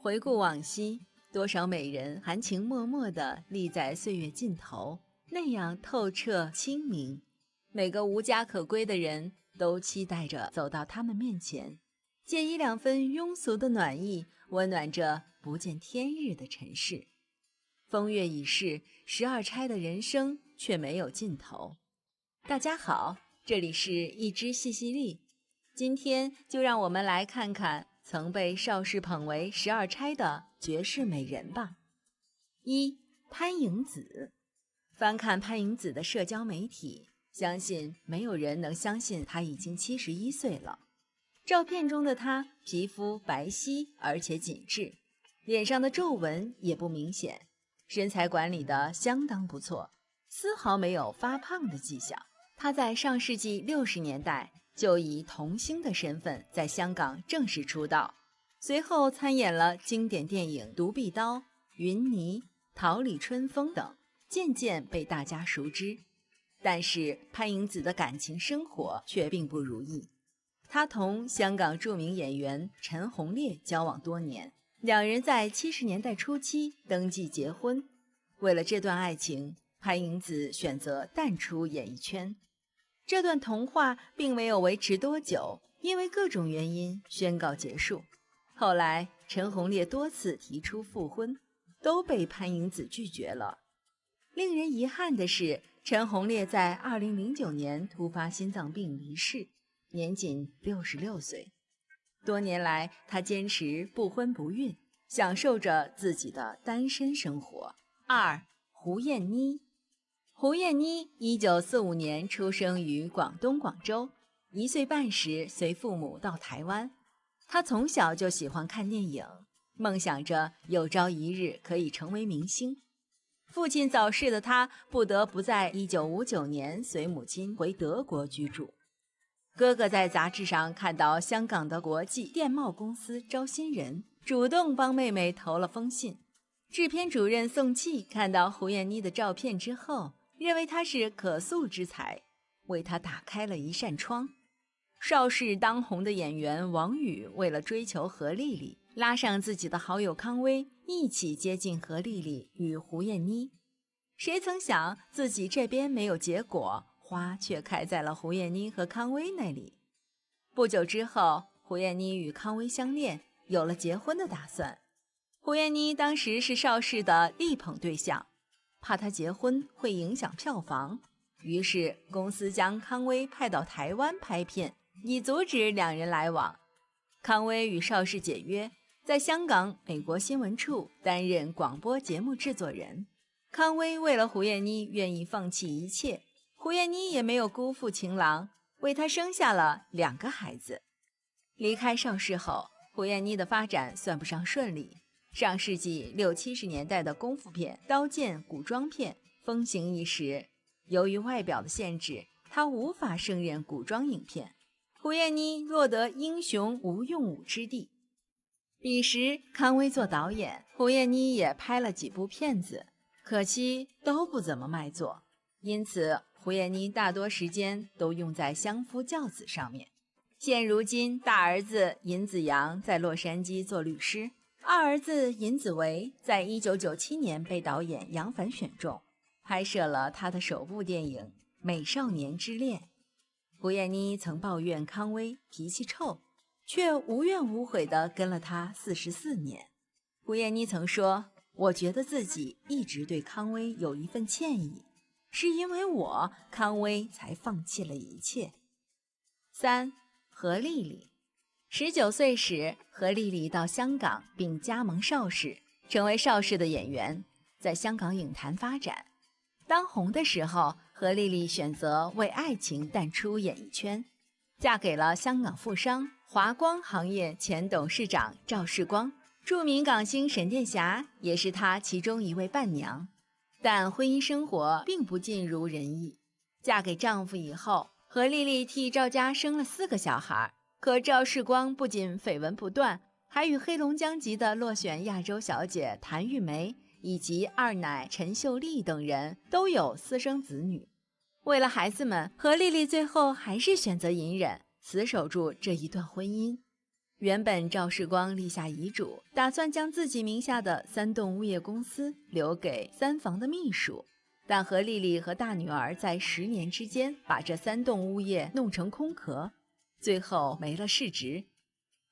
回顾往昔，多少美人含情脉脉地立在岁月尽头，那样透彻清明。每个无家可归的人都期待着走到他们面前，借一两分庸俗的暖意，温暖着不见天日的尘世。风月已逝，12钗的人生却没有尽头。大家好，这里是一枝细细粒，今天就让我们来看看曾被邵氏捧为12钗的绝世美人吧。1. 潘迎紫。翻看潘迎紫的社交媒体，相信没有人能相信她已经71岁了。照片中的她皮肤白皙而且紧致，脸上的皱纹也不明显，身材管理得相当不错，丝毫没有发胖的迹象。她在上世纪60年代就以童星的身份在香港正式出道，随后参演了经典电影《独臂刀》《云霓》《桃李春风》等，渐渐被大家熟知。但是潘迎紫的感情生活却并不如意，她同香港著名演员陈鸿烈交往多年，两人在70年代初期登记结婚。为了这段爱情，潘迎紫选择淡出演艺圈。这段童话并没有维持多久，因为各种原因宣告结束。后来陈鸿烈多次提出复婚，都被潘迎紫拒绝了。令人遗憾的是，陈鸿烈在2009年突发心脏病离世，年仅66岁。多年来，他坚持不婚不孕，享受着自己的单身生活。2. 胡燕妮。胡燕妮1945年出生于广东广州，1岁半时随父母到台湾。她从小就喜欢看电影，梦想着有朝一日可以成为明星。父亲早逝的她不得不在1959年随母亲回德国居住。哥哥在杂志上看到香港的国际电贸公司招新人，主动帮妹妹投了封信。制片主任宋庆看到胡燕妮的照片之后，认为她是可塑之才，为她打开了一扇窗。邵氏当红的演员王羽为了追求何丽丽，拉上自己的好友康威，一起接近何丽丽与胡燕妮。谁曾想自己这边没有结果，花却开在了胡燕妮和康威那里。不久之后，胡燕妮与康威相恋，有了结婚的打算。胡燕妮当时是邵氏的力捧对象，怕她结婚会影响票房，于是公司将康威派到台湾拍片，以阻止两人来往。康威与邵氏解约，在香港美国新闻处担任广播节目制作人。康威为了胡燕妮愿意放弃一切，胡燕妮也没有辜负情郎，为他生下了2个孩子。离开邵氏后，胡燕妮的发展算不上顺利。上世纪60、70年代的功夫片、刀剑、古装片风行一时，由于外表的限制，她无法胜任古装影片。胡燕妮落得英雄无用武之地。彼时康威做导演，胡燕妮也拍了几部片子，可惜都不怎么卖座，因此胡燕妮大多时间都用在相夫教子上面。现如今，大儿子尹子阳在洛杉矶做律师，二儿子尹子维在1997年被导演杨凡选中，拍摄了他的首部电影《美少年之恋》。胡燕妮曾抱怨康威脾气臭，却无怨无悔地跟了他44年。胡燕妮曾说，我觉得自己一直对康威有一份歉意，是因为我康威才放弃了一切。3. 何丽丽。19岁时，何丽丽到香港并加盟邵氏，成为邵氏的演员，在香港影坛发展。当红的时候，何丽丽选择为爱情淡出演艺圈，嫁给了香港富商华光行业前董事长赵世光，著名港星沈殿霞也是她其中一位伴娘。但婚姻生活并不尽如人意，嫁给丈夫以后，何丽丽替赵家生了4个小孩。可赵世光不仅绯闻不断，还与黑龙江籍的落选亚洲小姐谭玉梅以及二奶陈秀丽等人都有私生子女。为了孩子们，何丽丽最后还是选择隐忍，死守住这一段婚姻。原本赵世光立下遗嘱，打算将自己名下的3栋物业公司留给3房的秘书，但何丽丽和大女儿在10年之间把这3栋物业弄成空壳，最后没了市值。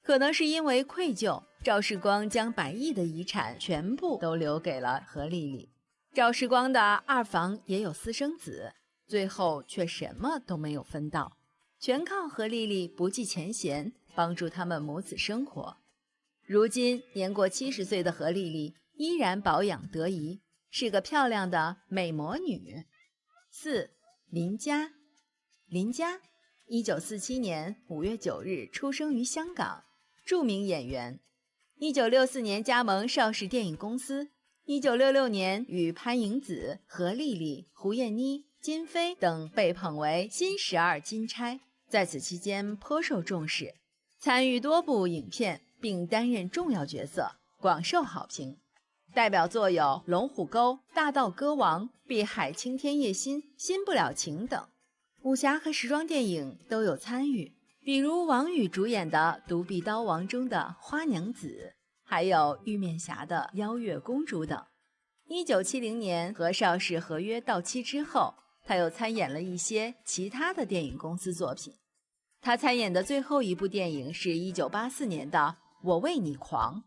可能是因为愧疚，赵世光将100亿的遗产全部都留给了何丽丽。赵世光的2房也有私生子，最后却什么都没有分到，全靠何丽丽不计前嫌，帮助他们母子生活。如今年过70岁的何丽丽依然保养得宜，是个漂亮的美魔女。4. 林佳。林佳1947年5月9日出生于香港，著名演员。1964年加盟邵氏电影公司，1966年与潘迎紫、何丽丽、胡燕妮、金飞等被捧为新12金钗，在此期间颇受重视，参与多部影片并担任重要角色，广受好评。代表作有《龙虎沟》《大道歌王》《碧海青天夜心》《新不了情》等。武侠和时装电影都有参与，比如王羽主演的《独臂刀王》中的花娘子，还有玉面侠的邀月公主等。1970年和邵氏合约到期之后，他又参演了一些其他的电影公司作品。他参演的最后一部电影是1984年的《我为你狂》。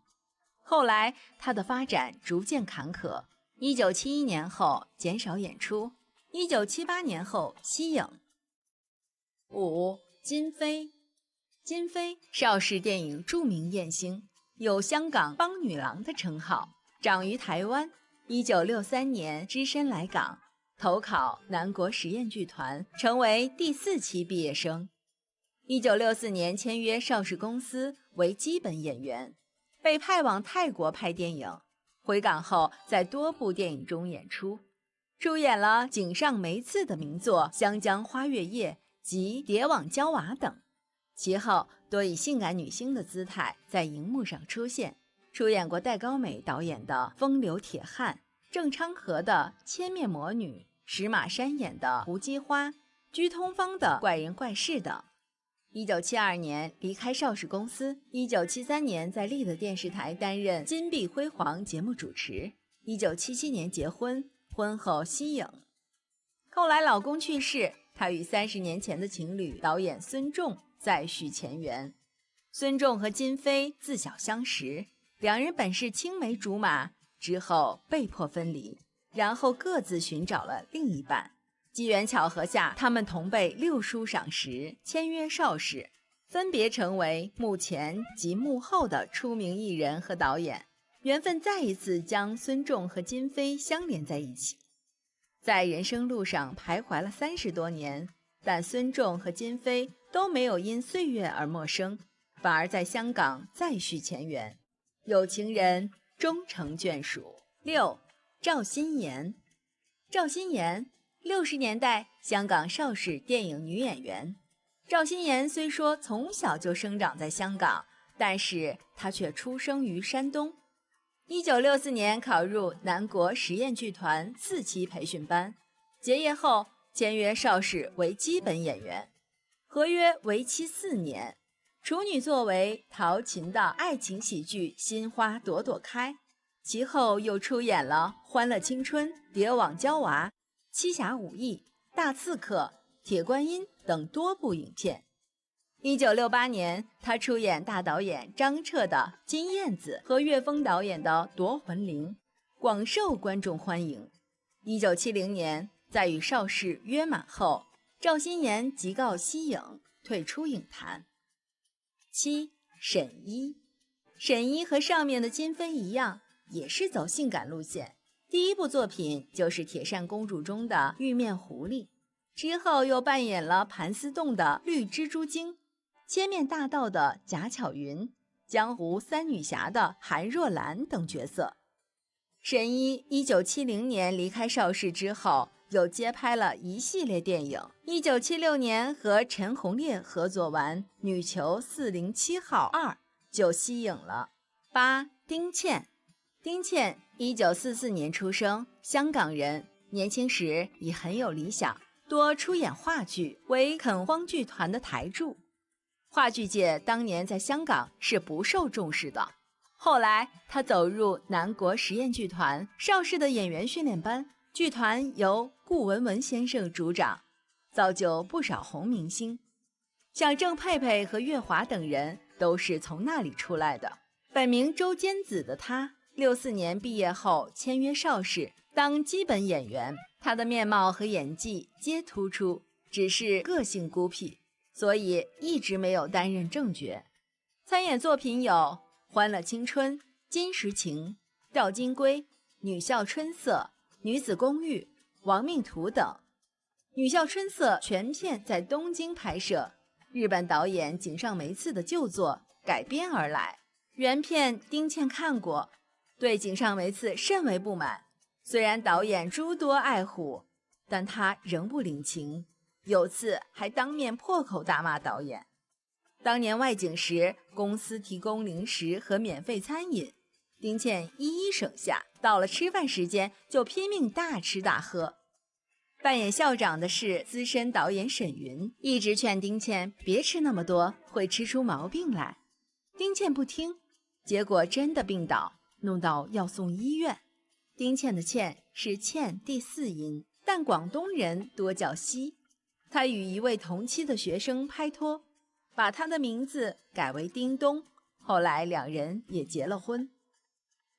后来他的发展逐渐坎坷，1971年后减少演出，1978年后息影。5. 金飞。金飞，邵氏电影著名艳星，有香港邦女郎的称号，长于台湾。1963年只身来港，投考南国实验剧团，成为第4期毕业生。1964年签约邵氏公司为基本演员，被派往泰国拍电影，回港后在多部电影中演出，出演了井上梅次的名作《湘江花月夜》及《蝶网娇娃》等。其后多以性感女星的姿态在荧幕上出现，出演过戴高美导演的《风流铁汉》，郑昌和的《千面魔女》，石马山演的《胡姬花》，居通方的《怪人怪事》等。1972年离开邵氏公司，1973年在丽的电视台担任金碧辉煌节目主持，1977年结婚，婚后息影。后来老公去世，她与30年前的情侣导演孙仲再续前缘。孙仲和金飞自小相识，两人本是青梅竹马，之后被迫分离，然后各自寻找了另一半。机缘巧合下，他们同被6书赏识，签约邵氏，分别成为幕前及幕后的出名艺人和导演。缘分再一次将孙仲和金飞相连在一起。在人生路上徘徊了30多年，但孙仲和金飞都没有因岁月而陌生，反而在香港再续前缘，有情人终成眷属。6. 赵心妍。赵心妍，60年代香港邵氏电影女演员。赵心妍虽说从小就生长在香港，但是她却出生于山东。1964年考入南国实验剧团4期培训班，结业后签约邵氏为基本演员，合约为期4年。处女作为陶琴的爱情喜剧《心花朵朵开》，其后又出演了《欢乐青春》《蝶网娇娃》《七侠五义》《大刺客》《铁观音》等多部影片。1968年，他出演大导演张彻的《金燕子》和岳峰导演的《夺魂铃》，广受观众欢迎。1970年，在与邵氏约满后，赵心妍即告息影，退出影坛。7. 沈一。沈一和上面的金飞一样，也是走性感路线。第一部作品就是《铁扇公主》中的玉面狐狸，之后又扮演了盘丝洞的绿蜘蛛精，千面大盗的贾巧云，江湖三女侠的韩若兰等角色。沈一1970年离开邵氏之后，又接拍了一系列电影。1976年和陈鸿烈合作完《女囚407号2》，就息影了。8. 丁倩。丁倩1944年出生，香港人，年轻时已很有理想，多出演话剧，为垦荒剧团的台柱。话剧界当年在香港是不受重视的。后来他走入南国实验剧团邵氏的演员训练班，剧团由顾文文先生主掌，造就不少红明星，像郑佩佩和岳华等人都是从那里出来的。本名周坚子的他64年毕业后签约邵氏当基本演员，他的面貌和演技皆突出，只是个性孤僻，所以一直没有担任正角。参演作品有《欢乐青春》、《金石情》、《吊金龟》、《女校春色》、《女子公寓》、《亡命徒》等。《女校春色》全片在东京拍摄，日本导演井上梅次的旧作改编而来。原片丁茜看过，对井上梅次甚为不满。虽然导演诸多爱护，但他仍不领情，有次还当面破口大骂导演。当年外景时，公司提供零食和免费餐饮，丁茜一一省下，到了吃饭时间就拼命大吃大喝。扮演校长的是资深导演沈云，一直劝丁茜别吃那么多，会吃出毛病来。丁茜不听，结果真的病倒，弄到要送医院。丁茜的茜是茜第4音，但广东人多叫西。他与一位同期的学生拍拖，把他的名字改为丁东，后来两人也结了婚。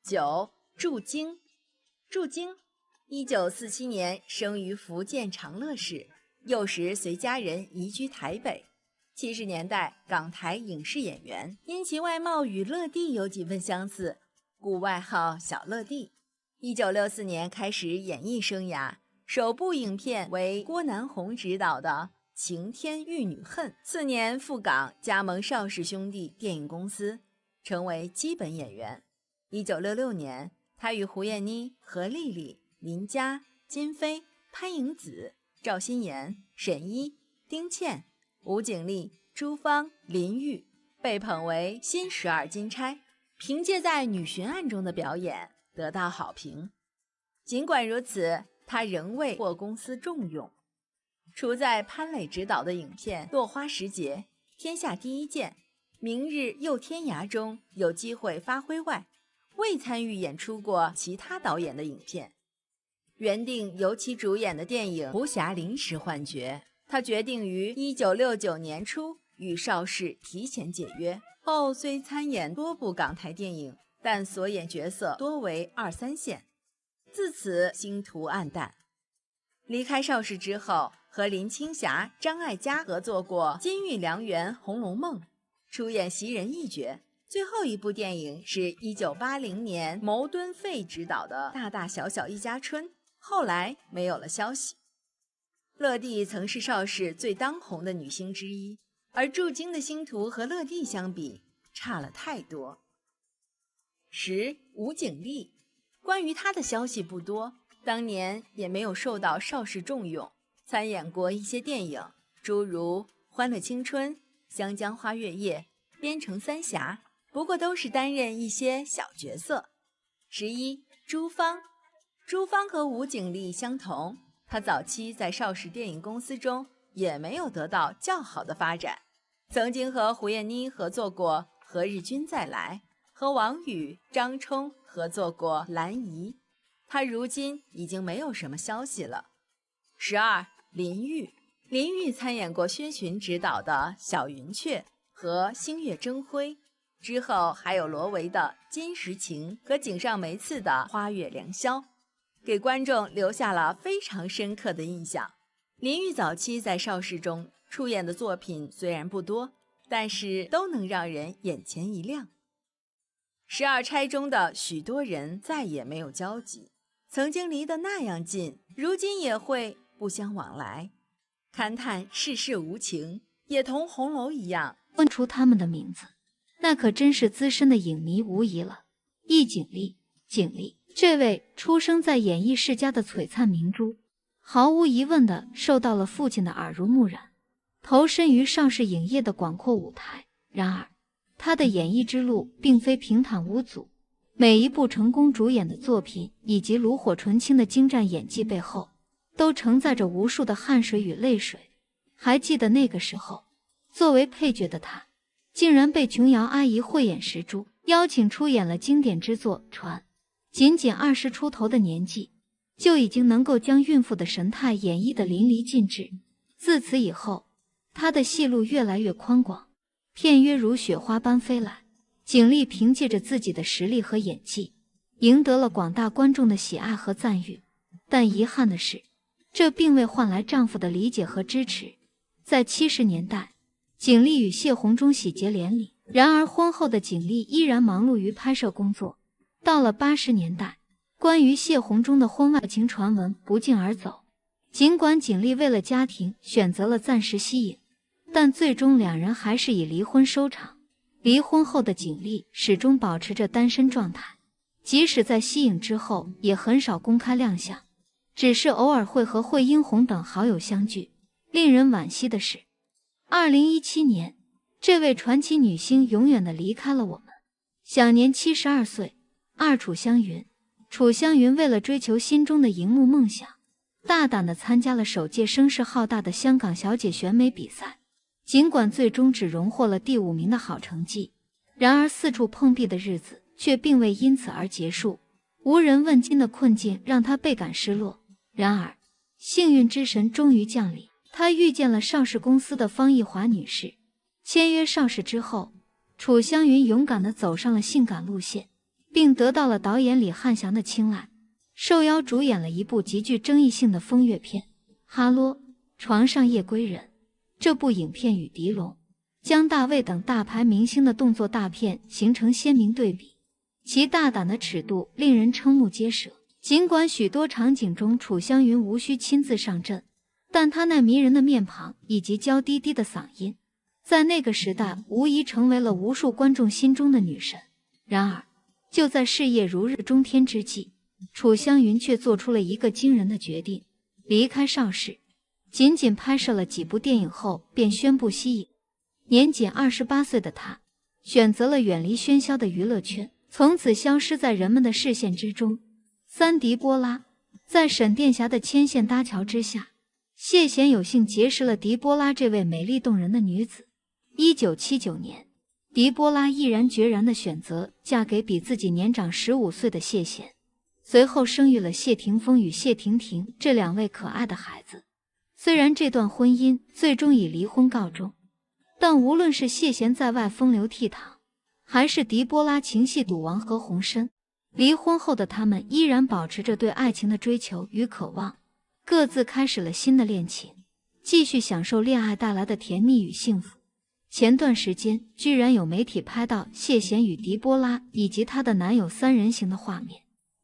9. 祝京。祝京1947年生于福建长乐市，幼时随家人移居台北。70年代港台影视演员，因其外貌与乐蒂有几分相似，故外号小乐蒂。1964年开始演艺生涯，首部影片为郭南红执导的《晴天玉女恨》。次年赴港加盟邵氏兄弟电影公司，成为基本演员。1966年，他与胡燕妮、何丽丽、林佳、金飞、潘迎紫、赵心妍、沈一、丁茜、吴景丽、朱芳、林玉被捧为新12金钗，凭借在女巡案中的表演得到好评。尽管如此，他仍未获公司重用。除在潘磊执导的影片《落花时节》、《天下第一剑》、《明日又天涯》中有机会发挥外，未参与演出过其他导演的影片。原定由其主演的电影《胡霞》临时换角，他决定于1969年初与邵氏提前解约。后虽参演多部港台电影，但所演角色多为2、3线，自此星途黯淡。离开邵氏之后，和林青霞、张艾嘉合作过《金玉良缘》《红楼梦》，出演袭人一角。最后一部电影是1980年牟敦芾执导的《大大小小一家春》，后来没有了消息。乐蒂曾是邵氏最当红的女星之一，而祝京的星途和乐蒂相比差了太多。10. 吴景丽。关于她的消息不多，当年也没有受到邵氏重用，参演过一些电影，诸如《欢乐青春》、《湘江花月夜》、《边城三侠》，不过都是担任一些小角色。11. 朱芳。朱芳和吴景丽相同，她早期在邵氏电影公司中也没有得到较好的发展，曾经和胡燕妮合作过《何日君再来》，和王羽、张冲合作过《兰姨》，她如今已经没有什么消息了。12. 林玉。林玉参演过薛群执导的《小云雀》和《星月争辉》，之后还有罗维的《金石情》和井上梅次的《花月良宵》，给观众留下了非常深刻的印象。林玉早期在邵氏中出演的作品虽然不多，但是都能让人眼前一亮。12钗中的许多人再也没有交集，曾经离得那样近，如今也会不相往来，勘叹世事无情，也同红楼一样问出他们的名字，那可真是资深的影迷无疑了。易景丽，景丽，这位出生在演艺世家的璀璨明珠，毫无疑问地受到了父亲的耳濡目染，投身于邵氏影业的广阔舞台。然而他的演艺之路并非平坦无阻，每一部成功主演的作品以及炉火纯青的精湛演技背后，都承载着无数的汗水与泪水。还记得那个时候，作为配角的她，竟然被琼瑶阿姨慧眼识珠，邀请出演了经典之作《船》。仅仅20出头的年纪，就已经能够将孕妇的神态演绎得淋漓尽致。自此以后，她的戏路越来越宽广，片约如雪花般飞来。景丽凭借着自己的实力和演技，赢得了广大观众的喜爱和赞誉。但遗憾的是，这并未换来丈夫的理解和支持。在70年代，景丽与谢宏忠喜结连理，然而婚后的景丽依然忙碌于拍摄工作。到了80年代，关于谢宏忠的婚外情传闻不胫而走。尽管景丽为了家庭选择了暂时息影，但最终两人还是以离婚收场。离婚后的景丽始终保持着单身状态，即使在息影之后也很少公开亮相，只是偶尔会和惠英红等好友相聚。令人惋惜的是，2017年，这位传奇女星永远地离开了我们，享年72岁。楚湘云。楚湘云为了追求心中的荧幕梦想，大胆地参加了首届声势浩大的香港小姐选美比赛。尽管最终只荣获了第5名的好成绩，然而四处碰壁的日子却并未因此而结束。无人问津的困境让她倍感失落。然而，幸运之神终于降临，她遇见了邵氏公司的方逸华女士。签约邵氏之后，楚湘云勇敢地走上了性感路线，并得到了导演李翰祥的青睐，受邀主演了一部极具争议性的风月片《哈罗床上夜归人》。这部影片与狄龙、姜大卫等大牌明星的动作大片形成鲜明对比，其大胆的尺度令人瞠目结舌。尽管许多场景中楚湘云无需亲自上阵，但她那迷人的面庞以及娇滴滴的嗓音，在那个时代无疑成为了无数观众心中的女神。然而，就在事业如日中天之际，楚湘云却做出了一个惊人的决定，离开邵氏。仅仅拍摄了几部电影后便宣布息影。年仅28岁的她选择了远离喧嚣的娱乐圈，从此消失在人们的视线之中。狄波拉。在沈殿霞的牵线搭桥之下，谢贤有幸结识了狄波拉这位美丽动人的女子。1979年，狄波拉毅然决然地选择嫁给比自己年长15岁的谢贤，随后生育了谢霆锋与谢婷婷这2位可爱的孩子。虽然这段婚姻最终以离婚告终，但无论是谢贤在外风流倜傥，还是狄波拉情系赌王何鸿燊，离婚后的他们依然保持着对爱情的追求与渴望，各自开始了新的恋情，继续享受恋爱带来的甜蜜与幸福。前段时间居然有媒体拍到谢贤与狄波拉以及她的男友3人行的画面，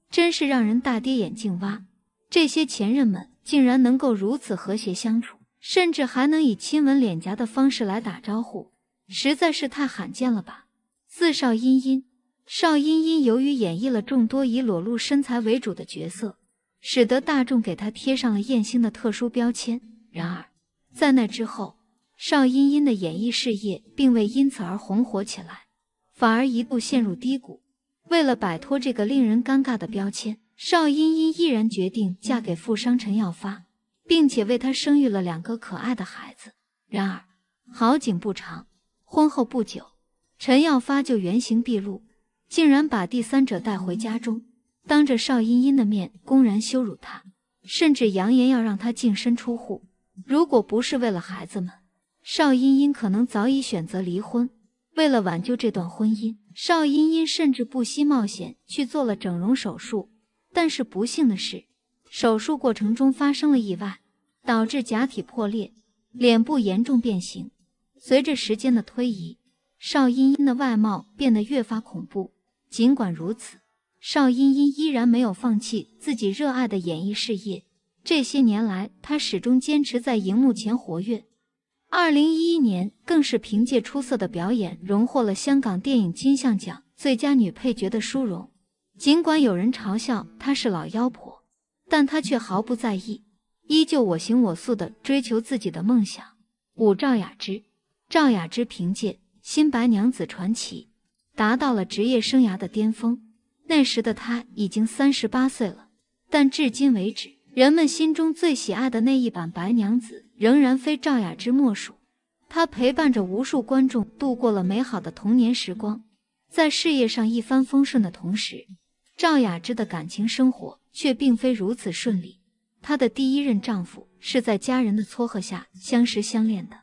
真是让人大跌眼镜蛙。这些前任们竟然能够如此和谐相处，甚至还能以亲吻脸颊的方式来打招呼，实在是太罕见了吧。邵茵茵。邵茵茵由于演绎了众多以裸露身材为主的角色，使得大众给她贴上了艳星的特殊标签。然而，在那之后，邵茵茵的演艺事业并未因此而红火起来，反而一度陷入低谷。为了摆脱这个令人尴尬的标签，邵茵茵毅然决定嫁给富商陈耀发，并且为他生育了2个可爱的孩子。然而，好景不长，婚后不久，陈耀发就原形毕露，竟然把第三者带回家中，当着邵茵茵的面公然羞辱她，甚至扬言要让她净身出户。如果不是为了孩子们，邵茵茵可能早已选择离婚。为了挽救这段婚姻，邵茵茵甚至不惜冒险去做了整容手术。但是不幸的是，手术过程中发生了意外，导致假体破裂，脸部严重变形。随着时间的推移，邵茵茵的外貌变得越发恐怖。尽管如此，邵茵茵依然没有放弃自己热爱的演艺事业。这些年来，她始终坚持在荧幕前活跃。2011年，更是凭借出色的表演荣获了香港电影金像奖最佳女配角的殊荣。尽管有人嘲笑她是老妖婆，但她却毫不在意，依旧我行我素地追求自己的梦想。赵雅芝。赵雅芝凭借《新白娘子传奇》达到了职业生涯的巅峰。那时的她已经38岁了，但至今为止，人们心中最喜爱的那一版白娘子仍然非赵雅芝莫属。她陪伴着无数观众度过了美好的童年时光，在事业上一帆风顺的同时，赵雅芝的感情生活却并非如此顺利。她的第一任丈夫是在家人的撮合下相识相恋的，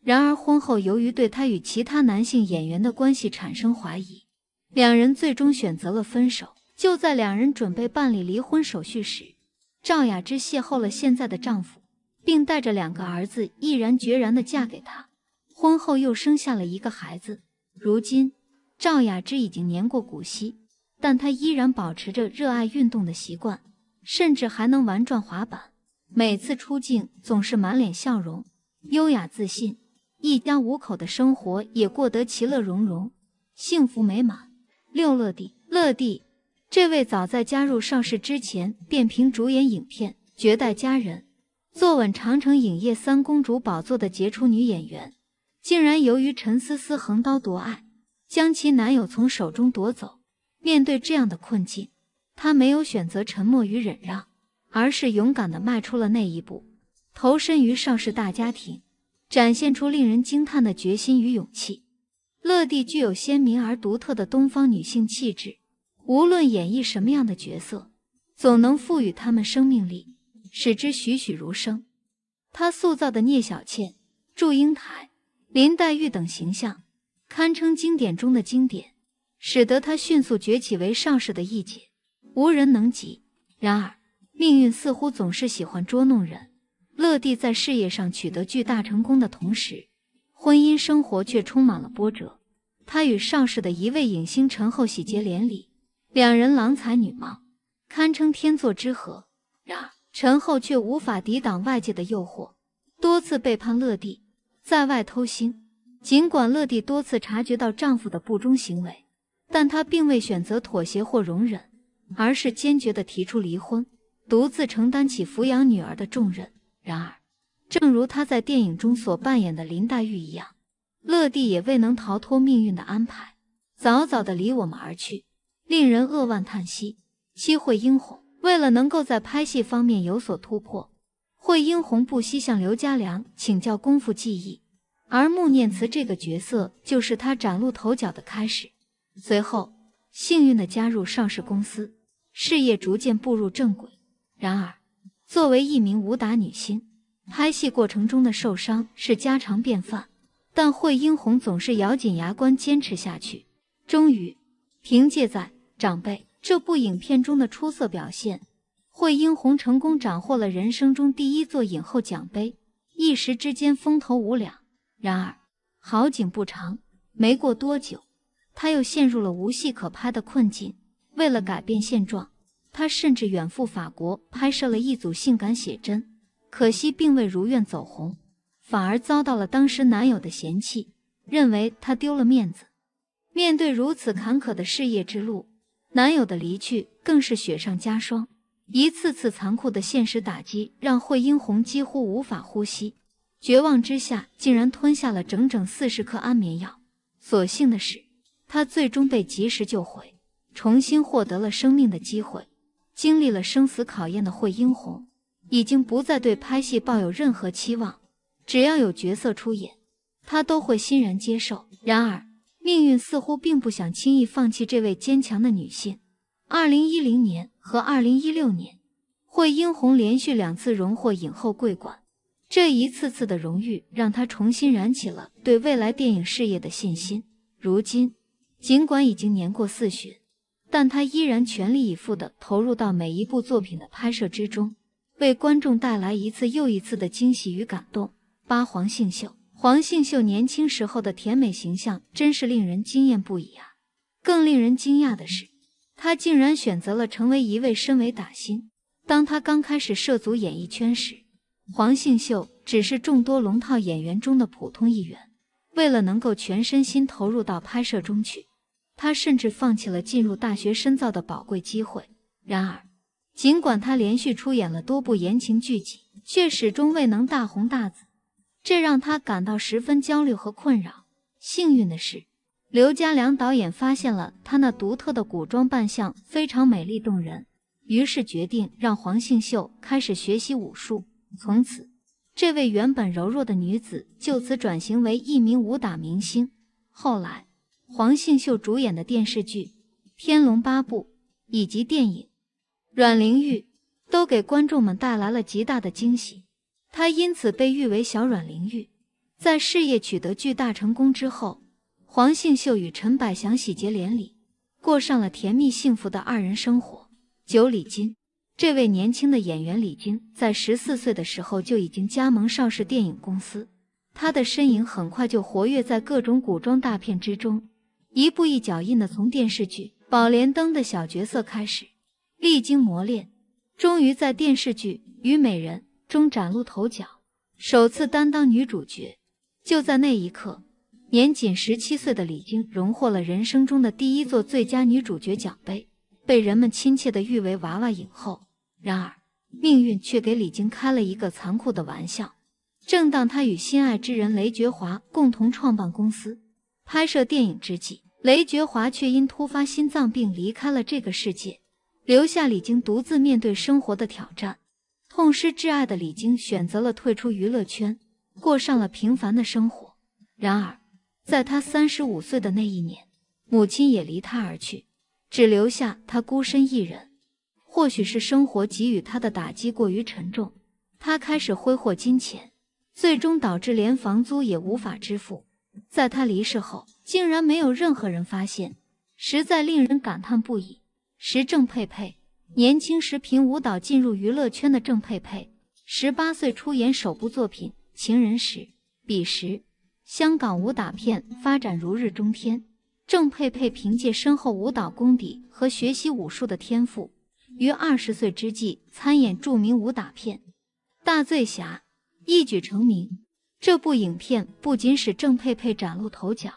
然而婚后由于对她与其他男性演员的关系产生怀疑，两人最终选择了分手。就在两人准备办理离婚手续时，赵雅芝邂逅了现在的丈夫，并带着2个儿子毅然决然地嫁给他。婚后又生下了1个孩子。如今赵雅芝已经年过古稀，但她依然保持着热爱运动的习惯，甚至还能玩转滑板。每次出镜总是满脸笑容，优雅自信，一家5口的生活也过得其乐融融，幸福美满。6乐蒂这位早在加入邵氏之前便凭主演影片《绝代佳人》坐稳长城影业3公主宝座的杰出女演员，竟然由于陈思思横刀夺爱，将其男友从手中夺走。面对这样的困境，她没有选择沉默与忍让，而是勇敢地迈出了那一步，投身于邵氏大家庭，展现出令人惊叹的决心与勇气。乐蒂具有鲜明而独特的东方女性气质，无论演绎什么样的角色，总能赋予她们生命力，使之栩栩如生。她塑造的聂小倩、祝英台、林黛玉等形象，堪称经典中的经典，使得她迅速崛起为邵氏的一姐，无人能及。然而，命运似乎总是喜欢捉弄人。乐蒂在事业上取得巨大成功的同时，婚姻生活却充满了波折。她与邵氏的一位影星陈后喜结连理，两人郎才女貌，堪称天作之合。然而，陈后却无法抵挡外界的诱惑，多次背叛乐蒂，在外偷腥。尽管乐蒂多次察觉到丈夫的不忠行为，但她并未选择妥协或容忍，而是坚决地提出离婚，独自承担起抚养女儿的重任。然而，正如她在电影中所扮演的林黛玉一样，乐蒂也未能逃脱命运的安排，早早地离我们而去，令人扼腕叹息。惠英红为了能够在拍戏方面有所突破，惠英红不惜向刘家良请教功夫技艺，而穆念慈这个角色就是她崭露头角的开始。随后，幸运地加入邵氏公司，事业逐渐步入正轨。然而，作为一名武打女星，拍戏过程中的受伤是家常便饭，但惠英红总是咬紧牙关坚持下去。终于，凭借在《长辈》这部影片中的出色表现，惠英红成功斩获了人生中第1座影后奖杯，一时之间风头无两。然而，好景不长，没过多久，她又陷入了无戏可拍的困境。为了改变现状，她甚至远赴法国拍摄了一组性感写真，可惜并未如愿走红，反而遭到了当时男友的嫌弃，认为她丢了面子。面对如此坎坷的事业之路，男友的离去更是雪上加霜。一次次残酷的现实打击让惠英红几乎无法呼吸，绝望之下竟然吞下了整整40颗安眠药。所幸的是，她最终被及时救回，重新获得了生命的机会。经历了生死考验的惠英红已经不再对拍戏抱有任何期望，只要有角色出演，她都会欣然接受。然而，命运似乎并不想轻易放弃这位坚强的女性。2010年和2016年，惠英红连续2次荣获影后桂冠，这一次次的荣誉让她重新燃起了对未来电影事业的信心。如今，尽管已经年过40，但她依然全力以赴地投入到每一部作品的拍摄之中，为观众带来一次又一次的惊喜与感动。黄杏秀年轻时候的甜美形象真是令人惊艳不已啊！更令人惊讶的是，她竟然选择了成为一位身为打星。当她刚开始涉足演艺圈时，黄杏秀只是众多龙套演员中的普通一员。为了能够全身心投入到拍摄中去，她甚至放弃了进入大学深造的宝贵机会。然而，尽管她连续出演了多部言情剧集，却始终未能大红大紫，这让她感到十分焦虑和困扰。幸运的是，刘家良导演发现了她那独特的古装扮相非常美丽动人，于是决定让黄杏秀开始学习武术。从此，这位原本柔弱的女子就此转型为一名武打明星。后来，黄杏秀主演的电视剧《天龙八部》以及电影《阮玲玉》都给观众们带来了极大的惊喜，她因此被誉为小阮玲玉。在事业取得巨大成功之后，黄杏秀与陈百祥喜结连理，过上了甜蜜幸福的二人生活。九李金，这位年轻的演员李菁在14岁的时候就已经加盟邵氏电影公司，他的身影很快就活跃在各种古装大片之中，一步一脚印地从电视剧《宝莲灯》的小角色开始，历经磨练，终于在电视剧《虞美人》中崭露头角，首次担当女主角。就在那一刻，年仅17岁的李菁荣获了人生中的第一座最佳女主角奖杯，被人们亲切地誉为娃娃影后。然而，命运却给李菁开了一个残酷的玩笑。正当他与心爱之人雷觉华共同创办公司，拍摄电影之际，雷觉华却因突发心脏病离开了这个世界，留下李菁独自面对生活的挑战。痛失挚爱的李菁选择了退出娱乐圈，过上了平凡的生活。然而，在他35岁的那一年，母亲也离他而去，只留下他孤身一人。或许是生活给予他的打击过于沉重，他开始挥霍金钱，最终导致连房租也无法支付。在他离世后，竟然没有任何人发现，实在令人感叹不已。郑佩佩，年轻时凭舞蹈进入娱乐圈的郑佩佩，18岁出演首部作品《情人时》，彼时香港武打片发展如日中天，郑佩佩凭借深厚舞蹈功底和学习武术的天赋，于20岁之际参演著名武打片《大醉侠》，一举成名。这部影片不仅使郑佩佩崭露头角，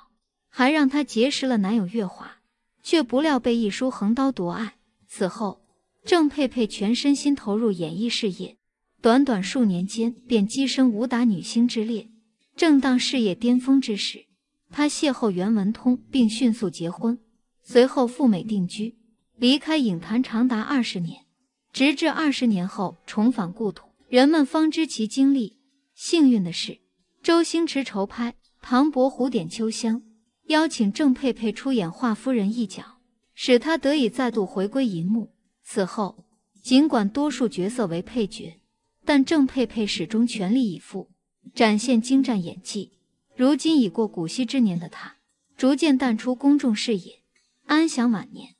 还让她结识了男友岳华，却不料被一书横刀夺爱。此后，郑佩佩全身心投入演艺事业，短短数年间便跻身武打女星之列。正当事业巅峰之时，她邂逅袁文通并迅速结婚，随后赴美定居，离开影坛长达20年，直至20年后重返故土，人们方知其经历。幸运的是，周星驰筹拍《唐伯虎点秋香》，邀请郑佩佩出演华夫人一角，使她得以再度回归银幕。此后，尽管多数角色为配角，但郑佩佩始终全力以赴，展现精湛演技。如今已过古稀之年的她，逐渐淡出公众视野，安享晚年。